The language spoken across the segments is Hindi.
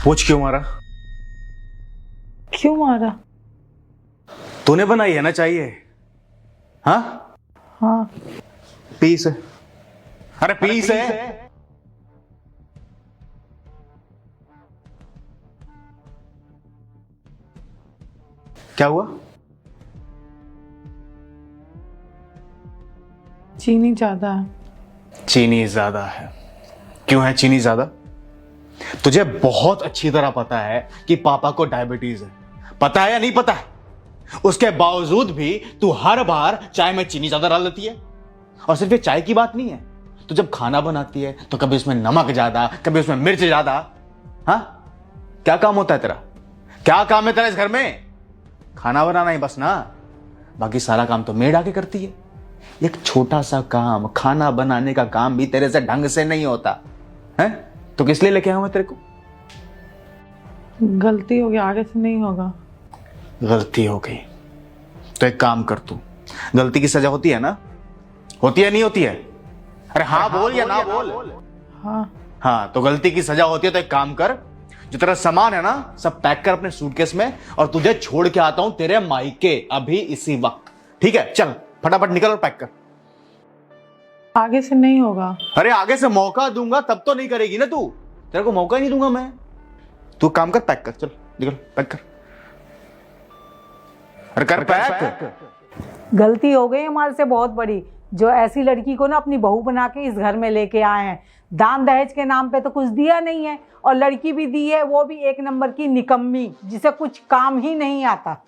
पूछ क्यों मारा? क्यों मारा? तूने बनाई है ना चाहिए? हाँ हाँ। पीस है। अरे पीस है। क्या हुआ? चीनी ज्यादा है। चीनी ज्यादा है? क्यों है चीनी ज्यादा? तुझे बहुत अच्छी तरह पता है कि पापा को डायबिटीज है। पता है या नहीं पता है? उसके बावजूद भी तू हर बार चाय में चीनी ज्यादा डाल देती है। और सिर्फ ये चाय की बात नहीं है, तू जब खाना बनाती है तो कभी उसमें नमक ज्यादा, कभी उसमें मिर्च ज्यादा। हाँ, क्या काम होता है तेरा? क्या काम है तेरा इस घर में? खाना बनाना ही बस ना, बाकी सारा काम तो मेड आके करती है। एक छोटा सा काम, खाना बनाने का काम भी तेरे से ढंग से नहीं होता है। तो किस लिए लेके आया मैं तेरे को? गलती हो गई, आगे से नहीं होगा। गलती हो गई तो एक काम कर, तू गलती की सजा होती है ना? होती है नहीं होती है? अरे हाँ बोल या ना बोल? हाँ। हाँ, तो गलती की सजा होती है तो एक काम कर, जो तेरा सामान है ना सब पैक कर अपने सूटकेस में और तुझे छोड़ के आता हूं तेरे मायके अभी इसी वक्त। ठीक है, चल फटाफट निकल और पैक कर। आगे से नहीं होगा। अरे आगे से मौका दूंगा तब तो नहीं करेगी ना तू। तेरे को मौका ही नहीं दूंगा मैं। तू काम कर, पैक कर, चल निकल पैक कर। अरे कर पैक। गलती हो गई हमारे से बहुत बड़ी, जो ऐसी लड़की को ना अपनी बहू बना के इस घर में लेके आए हैं। दान दहेज के नाम पे तो कुछ दिया नहीं है, और लड़की भी दी है वो भी एक नंबर की निकम्मी, जिसे कुछ काम ही नहीं आता।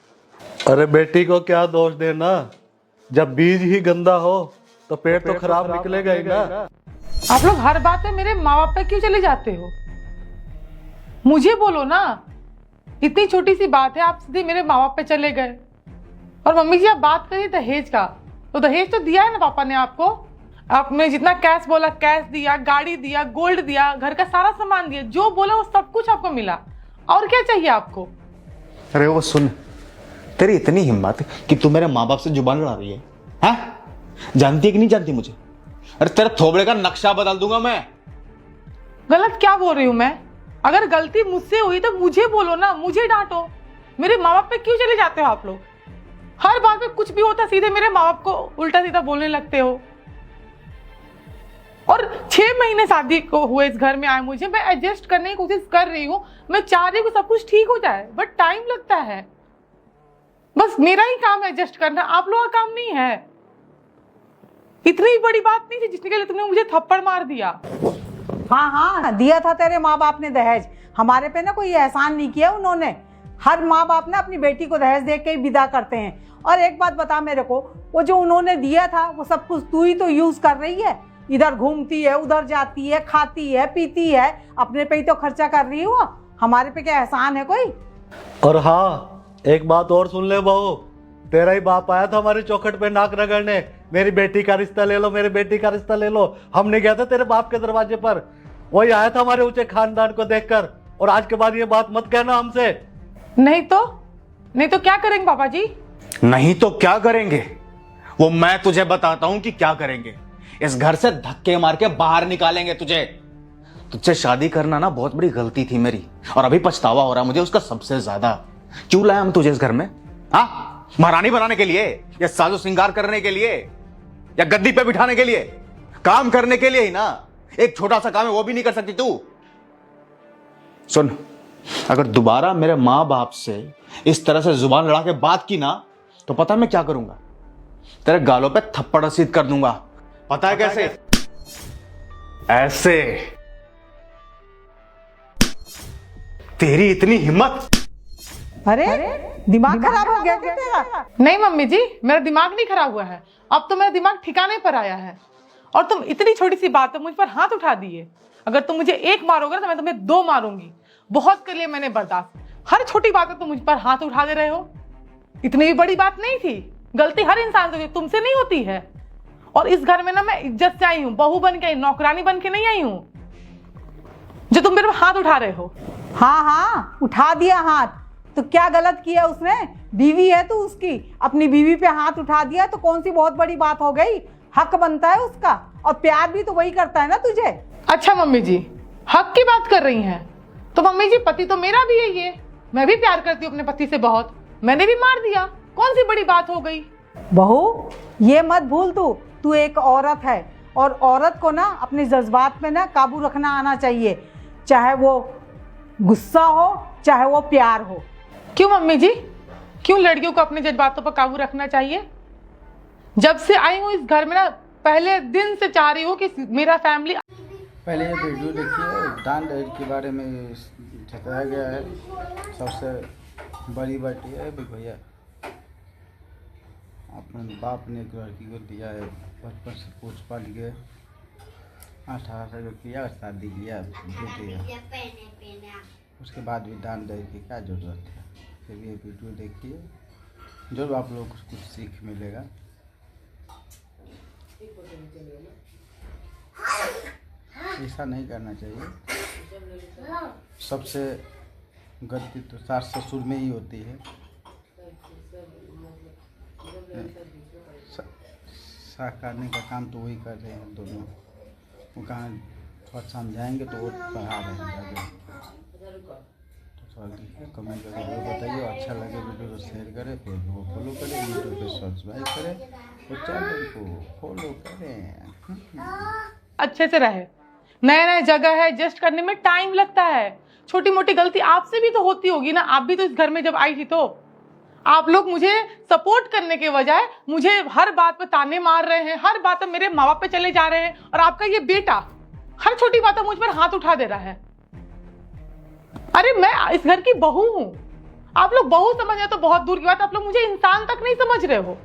अरे बेटी को क्या दोष देना, जब बीज ही गंदा हो तो पेड़ तो खराब निकलेगा ही ना। आप लोग हर बात में मेरे माँ बाप पे क्यों चले जाते हो? मुझे बोलो ना, इतनी छोटी सी बात है, आप सीधे मेरे माँ बाप पे चले गए। और मम्मी जी आप बात करिए दहेज का, तो दहेज तो दिया है ना पापा ने आपको। आपने जितना कैश बोला कैश दिया, गाड़ी दिया, गोल्ड दिया, घर का सारा सामान दिया, जो बोला वो सब कुछ आपको मिला। और क्या चाहिए आपको? अरे वो सुन, तेरी इतनी हिम्मत कि तू मेरे माँ बाप से जुबान लड़ा रही है? हाँ? जानती है कि नहीं जानती मुझे? अरे तेरे थोबड़े का नक्शा बदल दूंगा मैं। गलत क्या बोल रही हूँ मैं? अगर गलती मुझसे हुई तो मुझे बोलो ना, मुझे डांटो। मेरे माँ बाप पे क्यों चले जाते हो आप लोग? हर बात में कुछ भी होता सीधे मेरे माँ बाप को उल्टा सीधा बोलने लगते हो। और 6 महीने शादी को हुए इस घर में आए मुझे, मैं एडजस्ट करने की कोशिश कर रही हूँ, मैं चाह रही हूँ सब कुछ ठीक हो जाए, बट टाइम लगता है। बस मेरा ही काम है एडजस्ट करना, आप लोगों का काम नहीं है। इतनी बड़ी बात नहीं थी जिसके लिए तुमने मुझे थप्पड़ मार दिया। हाँ हाँ, दिया था तेरे माँ बाप ने दहेज, हमारे पे ना कोई एहसान नहीं किया उन्होंने। हर माँ बाप ना अपनी बेटी को दहेज दे के ही विदा करते हैं। और एक बात बता मेरे को, वो जो उन्होंने दिया था वो सब कुछ तू ही तो यूज कर रही है। इधर घूमती है, उधर जाती है, खाती है, पीती है, अपने पे ही तो खर्चा कर रही है वो। हमारे पे क्या एहसान है कोई? और हाँ, एक बात और सुन ले बहू, तेरा ही बाप आया था हमारी चौखट पे नाक रगड़ने, मेरी बेटी का रिश्ता ले लो, मेरी बेटी का रिश्ता ले लो। हमने गया था तेरे बाप के दरवाजे पर, वही आया था हमारे ऊंचे खानदान को देखकर। और आज के बाद ये बात मत कहना हमसे। नहीं तो क्या करेंगे पापा जी? नहीं तो क्या करेंगे वो मैं तुझे बताता हूं कि क्या करेंगे। इस घर से धक्के मार के बाहर निकालेंगे तुझे। तुझसे शादी करना ना बहुत बड़ी गलती थी मेरी, और अभी पछतावा हो रहा मुझे उसका सबसे ज्यादा। क्यों लाया हम तुझे इस घर में? हाँ, महारानी बनाने के लिए, या साजो श्रृंगार करने के लिए, या गद्दी पे बिठाने के लिए? काम करने के लिए ही ना। एक छोटा सा काम है वो भी नहीं कर सकती तू। सुन, अगर दोबारा मेरे मां बाप से इस तरह से जुबान लड़ा के बात की ना, तो पता है मैं क्या करूंगा? तेरे गालों पे थप्पड़ रसीद कर दूंगा। पता है कैसे? ऐसे। तेरी इतनी हिम्मत! अरे दिमाग खराब हो गया क्या तेरा? नहीं मम्मी जी, मेरा दिमाग नहीं खराब हुआ है, अब तो मेरा दिमाग ठिकाने पर आया है। और तुम इतनी छोटी सी बात है मुझ पर हाथ उठा दिए। अगर तुम मुझे एक मारोगे ना तो मैं तुम्हें 2 मारूंगी। बहुत कर लिया मैंने बर्दाश्त, हर छोटी बात है तुम मुझ पर हाथ उठा दे रहे हो। इतनी भी बड़ी बात नहीं थी, गलती हर इंसान से होती है, तुमसे नहीं होती है। और इस घर में ना मैं इज्जत से आई हूँ, बहू बन के आई, नौकरानी बन के नहीं आई हूँ जो तुम मेरे पर हाथ उठा रहे हो। हाँ हाँ, उठा दिया हाथ, तो क्या गलत किया उसने? बीवी है तू उसकी, अपनी बीवी पे हाथ उठा दिया तो कौन सी बहुत बड़ी बात हो गई? हक बनता है उसका, और प्यार भी तो वही करता है ना तुझे। अच्छा मम्मी जी, हक की बात कर रही हैं, तो मम्मी जी पति तो मेरा भी है, ये मैं भी प्यार करती हूँ अपने पति से बहुत, मैंने भी मार दिया, कौन सी बड़ी बात हो गई। बहू ये मत भूल, तू एक औरत है और औरत को ना अपने जज्बात में ना काबू रखना आना चाहिए, चाहे वो गुस्सा हो चाहे वो प्यार हो। क्यों मम्मी जी, क्यों लड़कियों को अपने जज्बातों पर काबू रखना चाहिए? जब से आई हूँ इस घर में ना, पहले दिन से चाह रही हूँ कि मेरा फैमिली। पहले ये वीडियो देखिए, दान दहेज के बारे में बताया गया है। सबसे बड़ी बात यह है भैया, अपने बाप ने एक लड़की को दिया है, बचपन से पूछ पाल के 18 साल का किया, शादी किया, दिया, उसके बाद भी दान दहेज की क्या ज़रूरत है। फिर ये वीडियो देखिए, जरूर आप लोगों को कुछ सीख मिलेगा। ऐसा नहीं करना चाहिए। सबसे गलती तो सास ससुर में ही होती है। करने का काम तो वही कर रहे हैं दोनों, वो कहाँ थोड़ा समझाएंगे तो वो पढ़ा रहे हैं आगे। तो थोड़ा कमेंट करके जरूर बताइए, और अच्छा लगे वीडियो को शेयर करें, फेसबुक को फॉलो करें, यूट्यूब पे सब्सक्राइब करें और चैनल को फॉलो करें। अच्छे से रहे, नया नया जगह है, एडजस्ट करने में टाइम लगता है, छोटी मोटी गलती आपसे भी तो होती होगी ना। आप भी तो इस घर में जब आई थी तो आप लोग मुझे सपोर्ट करने के बजाय मुझे हर बात पे ताने मार रहे हैं, हर बात पे मेरे माँ बाप पे चले जा रहे हैं, और आपका ये बेटा हर छोटी बात पर मुझ पर हाथ उठा दे रहा है। अरे मैं इस घर की बहू हूं, आप लोग बहू समझ रहे तो बहुत दूर की बात, आप लोग मुझे इंसान तक नहीं समझ रहे हो।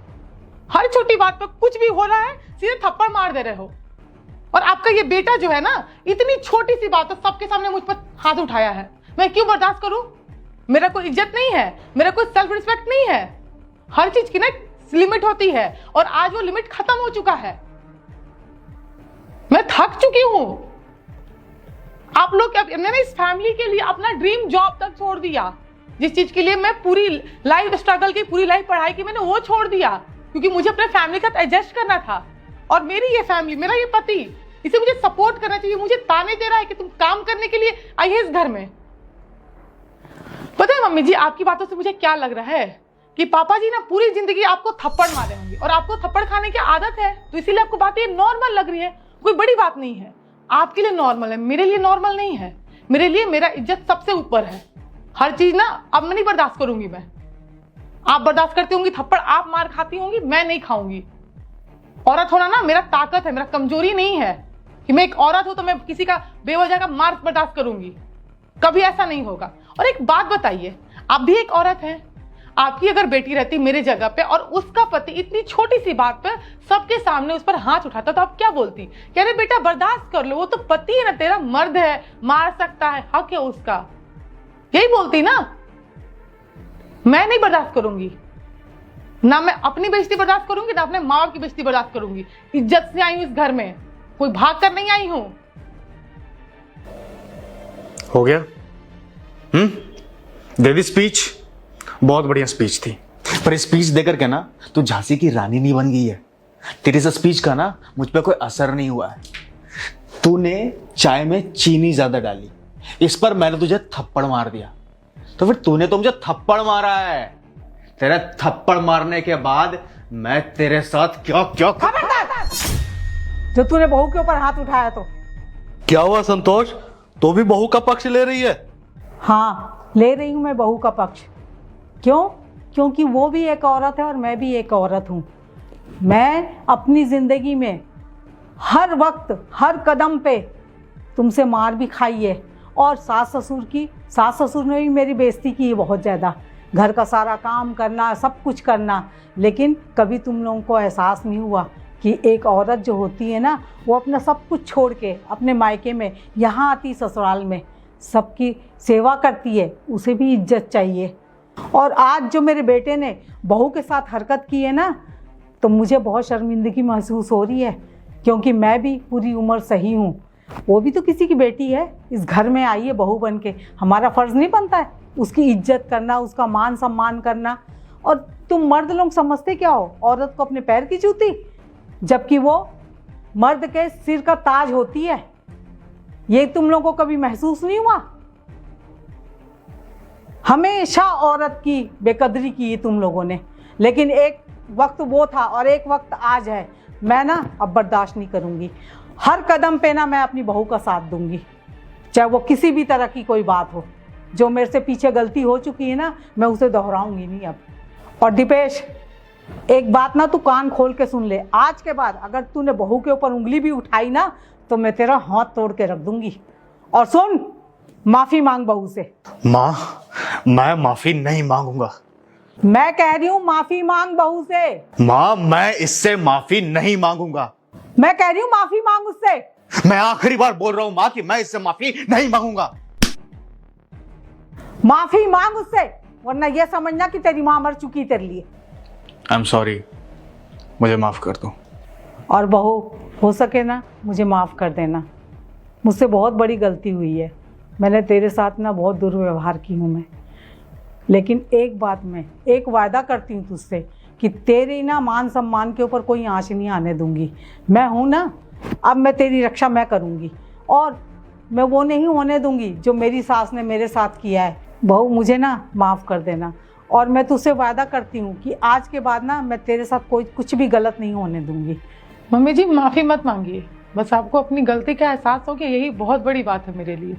हर छोटी बात पर कुछ भी हो रहा है सीधे थप्पड़ मार दे रहे हो। और आपका ये बेटा जो है ना, इतनी छोटी सी बात है सबके सामने मुझ पर हाथ उठाया है, मैं क्यों बर्दाश्त करूं? मेरा कोई इज्जत नहीं है, मेरा कोई सेल्फ रिस्पेक्ट नहीं है। हर चीज की ना लिमिट होती है, और आज वो लिमिट खत्म हो चुका है। मैं थक चुकी हूं। आप लोग मैंने इस फैमिली के लिए अपना ड्रीम जॉब तक छोड़ दिया, जिस चीज के लिए मैं पूरी लाइफ स्ट्रगल की, पूरी लाइफ पढ़ाई की, मैंने वो छोड़ दिया, क्योंकि मुझे अपने फैमिली का एडजस्ट करना था। और मेरी ये फैमिली, मेरा ये पति, इसे मुझे सपोर्ट करना चाहिए, मुझे ताने दे रहा है कि तुम काम करने के लिए आई है इस घर में। पता है मम्मी जी, आपकी बातों से मुझे क्या लग रहा है कि पापा जी ना पूरी जिंदगी आपको थप्पड़ मारे होंगे, और आपको थप्पड़ खाने की आदत है, तो इसीलिए आपको बातें नॉर्मल लग रही है। कोई बड़ी बात नहीं है, आपके लिए नॉर्मल है, मेरे लिए नॉर्मल नहीं है। मेरे लिए मेरा इज्जत सबसे ऊपर है। हर चीज ना अब मैं नहीं बर्दाश्त करूंगी। मैं, आप बर्दाश्त करती होंगी थप्पड़, आप मार खाती होंगी, मैं नहीं खाऊंगी। औरत होना ना मेरा ताकत है, मेरा कमजोरी नहीं है कि मैं एक औरत हूं तो मैं किसी का बेवजह का मार बर्दाश्त करूंगी। कभी ऐसा नहीं होगा। और एक बात बताइए, आप भी एक औरत हैं, आपकी अगर बेटी रहती मेरे जगह पे और उसका पति इतनी छोटी सी बात पे सबके सामने उस पर हाथ उठाता, तो आप क्या बोलती? कह रहे बेटा बर्दाश्त कर लो, वो तो पति है ना तेरा, मर्द है, मार सकता है, हक है उसका, यही बोलती ना। मैं नहीं बर्दाश्त करूंगी, ना मैं अपनी बेइज्जती बर्दाश्त करूंगी, ना अपने माँ बाप की बेइज्जती बर्दाश्त करूंगी। इज्जत से आई हूं इस घर में, कोई भाग कर नहीं आई हूं। हो गया? दे दी स्पीच, बहुत बढ़िया स्पीच थी, पर स्पीच देकर के ना तू झांसी की रानी नहीं बन गई है। तेरी इस स्पीच का ना मुझ पे कोई असर नहीं हुआ है। तूने चाय में चीनी ज्यादा डाली, इस पर मैंने तुझे थप्पड़ मार दिया, तो फिर तूने तो मुझे थप्पड़ मारा है। तेरे थप्पड़ मारने के बाद मैं तेरे साथ क्या क्या जो तूने बहू के ऊपर हाथ उठाया तो क्या हुआ संतोष, तो भी बहू का पक्ष ले रही है? हाँ, ले रही हूं मैं बहू का पक्ष। क्यों? क्योंकि वो भी एक औरत है और मैं भी एक औरत हूं। मैं अपनी जिंदगी में हर वक्त हर कदम पे तुमसे मार भी खाई है, और सास ससुर ने भी मेरी बेइज्जती की है बहुत ज़्यादा। घर का सारा काम करना, सब कुछ करना, लेकिन कभी तुम लोगों को एहसास नहीं हुआ कि एक औरत जो होती है ना, वो अपना सब कुछ छोड़ के अपने मायके में यहाँ आती, ससुराल में सबकी सेवा करती है, उसे भी इज्जत चाहिए। और आज जो मेरे बेटे ने बहू के साथ हरकत की है ना, तो मुझे बहुत शर्मिंदगी महसूस हो रही है, क्योंकि मैं भी पूरी उम्र सही हूँ, वो भी तो किसी की बेटी है, इस घर में आई है बहू बन के। हमारा फ़र्ज़ नहीं बनता है उसकी इज्जत करना, उसका मान सम्मान करना? और तुम मर्द लोग समझते क्या हो औरत को? अपने पैर की जूती, जबकि वो मर्द के सिर का ताज होती है। ये तुम लोगों को कभी महसूस नहीं हुआ? हमेशा औरत की बेकदरी की है तुम लोगों ने, लेकिन एक वक्त वो था और एक वक्त आज है। मैं ना अब बर्दाश्त नहीं करूँगी। हर कदम पे ना मैं अपनी बहू का साथ दूंगी, चाहे वो किसी भी तरह की कोई बात हो। जो मेरे से पीछे गलती हो चुकी है ना, मैं उसे दोहराऊंगी नहीं अब। और दीपेश, एक बात ना तू कान खोल के सुन ले, आज के बाद अगर तूने बहू के ऊपर उंगली भी उठाई ना तो मैं तेरा हाथ तोड़ के रख दूंगी। और सुन, माफी मांग बहू से। माँ, मैं माफी नहीं मांगूंगा। मैं कह रही हूँ माफी मांग बहू से। माँ, मैं इससे माफी नहीं मांगूंगा। मैं कह रही हूँ माफी मांग उससे। मैं आखिरी बार बोल रहा हूँ माँ कि मैं इससे माफी नहीं मांगूंगा। माफी मांग उससे, वरना ये समझना कि तेरी माँ मर चुकी तेरे लिए। आई एम सॉरी, मुझे माफ कर दो। और बहू, हो सके ना मुझे माफ़ कर देना। मुझसे बहुत बड़ी गलती हुई है। मैंने तेरे साथ ना बहुत दुर्व्यवहार की हूँ मैं। लेकिन एक बात, मैं एक वायदा करती हूँ तुझसे कि तेरे ना मान सम्मान के ऊपर कोई आँच नहीं आने दूंगी। मैं हूँ ना, अब मैं तेरी रक्षा मैं करूँगी और मैं वो नहीं होने दूंगी जो मेरी सास ने मेरे साथ किया है। बहू, मुझे ना माफ़ कर देना और मैं तुझसे वायदा करती हूँ कि आज के बाद ना मैं तेरे साथ कोई कुछ भी गलत नहीं होने दूंगी। मम्मी जी, माफी मत मांगिए, बस आपको अपनी गलती का एहसास हो गया, यही बहुत बड़ी बात है मेरे लिए।